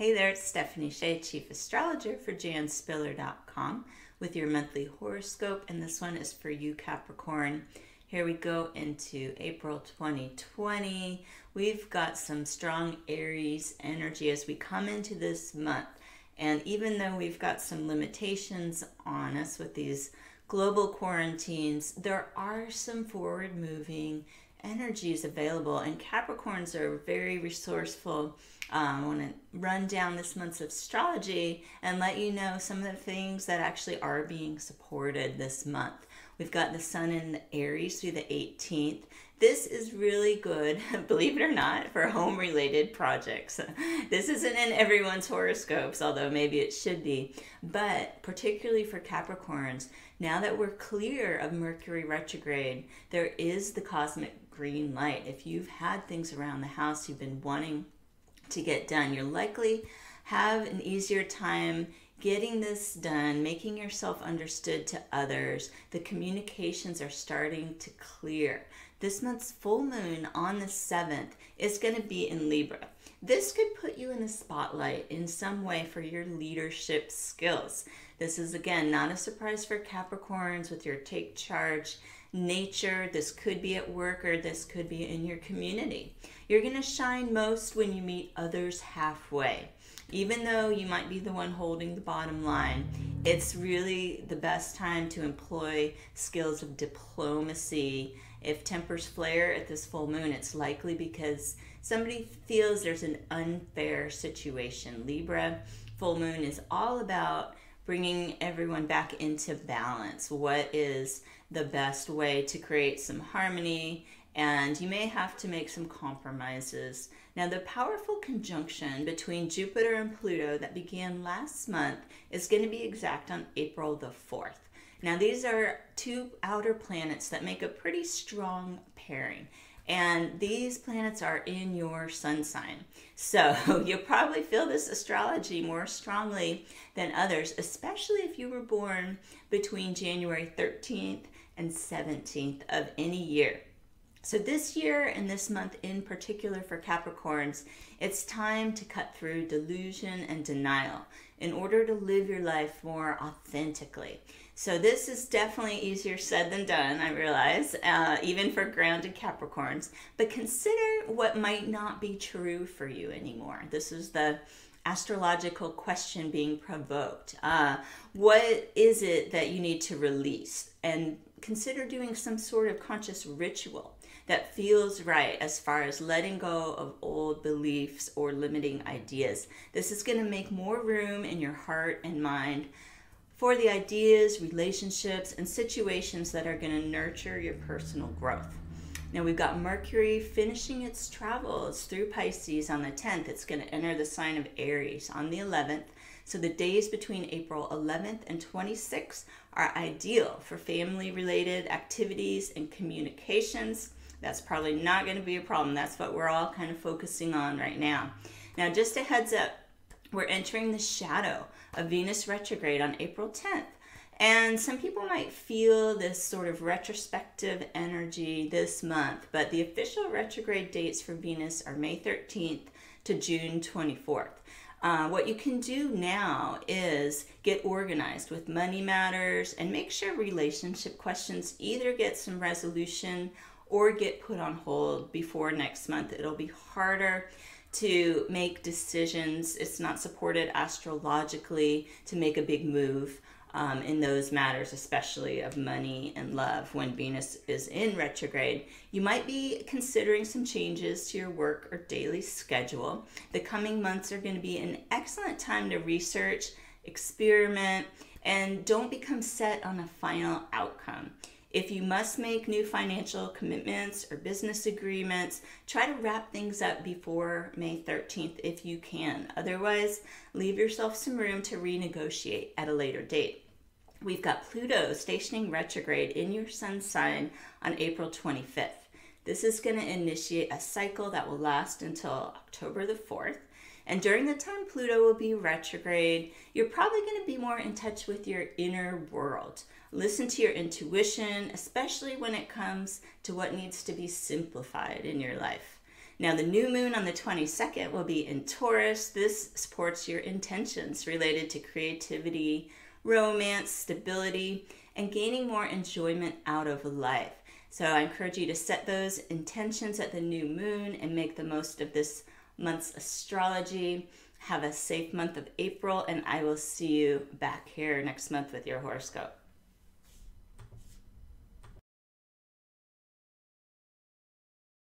Hey there, it's Stephanie Shea, Chief Astrologer for janspiller.com with your monthly horoscope, and this one is for you, Capricorn. Here we go into April 2020. We've got some strong Aries energy as we come into this month, and even though we've got some limitations on us with these global quarantines, there are some forward-moving energies available, and Capricorns are very resourceful. I want to run down this month's astrology and let you know some of the things that actually are being supported this month. We've got the Sun in Aries through the 18th. This is really good, believe it or not, for home-related projects. This isn't in everyone's horoscopes, although maybe it should be. But particularly for Capricorns, now that we're clear of Mercury retrograde, there is the cosmic green light. If you've had things around the house you've been wanting to get done, you'll likely have an easier time getting this done, making yourself understood to others. The communications are starting to clear. This month's full moon on the 7th is going to be in Libra. This could put you in the spotlight in some way for your leadership skills. This is, again, not a surprise for Capricorns with your take charge nature. This could be at work or this could be in your community. You're going to shine most when you meet others halfway. Even though you might be the one holding the bottom line, it's really the best time to employ skills of diplomacy. If tempers flare at this full moon, it's likely because somebody feels there's an unfair situation. Libra full moon is all about bringing everyone back into balance. What is the best way to create some harmony? And you may have to make some compromises. Now, the powerful conjunction between Jupiter and Pluto that began last month is going to be exact on April the 4th. Now, these are two outer planets that make a pretty strong pairing. And these planets are in your sun sign. So you'll probably feel this astrology more strongly than others, especially if you were born between January 13th and 17th of any year. So this year and this month in particular for Capricorns, it's time to cut through delusion and denial in order to live your life more authentically. So this is definitely easier said than done, I realize, even for grounded Capricorns. But consider what might not be true for you anymore. This is the astrological question being provoked. What is it that you need to release? And consider doing some sort of conscious ritual that feels right as far as letting go of old beliefs or limiting ideas. This is going to make more room in your heart and mind for the ideas, relationships, and situations that are going to nurture your personal growth. Now, we've got Mercury finishing its travels through Pisces on the 10th. It's going to enter the sign of Aries on the 11th. So the days between April 11th and 26th are ideal for family-related activities and communications. That's probably not going to be a problem. That's what we're all kind of focusing on right now. Now, just a heads up, we're entering the shadow of Venus retrograde on April 10th. And some people might feel this sort of retrospective energy this month, but the official retrograde dates for Venus are May 13th to June 24th. What you can do now is get organized with money matters and make sure relationship questions either get some resolution or get put on hold before next month. It'll be harder to make decisions. It's not supported astrologically to make a big move in those matters, especially of money and love when Venus is in retrograde. You might be considering some changes to your work or daily schedule. The coming months are going to be an excellent time to research, experiment, and don't become set on a final outcome. If you must make new financial commitments or business agreements, try to wrap things up before May 13th if you can. Otherwise, leave yourself some room to renegotiate at a later date. We've got Pluto stationing retrograde in your sun sign on April 25th. This is going to initiate a cycle that will last until October the 4th. And during the time Pluto will be retrograde, you're probably going to be more in touch with your inner world. Listen to your intuition, especially when it comes to what needs to be simplified in your life. Now, the new moon on the 22nd will be in Taurus. This supports your intentions related to creativity, romance, stability, and gaining more enjoyment out of life. So I encourage you to set those intentions at the new moon and make the most of this month's astrology. Have a safe month of April, and I will see you back here next month with your horoscope.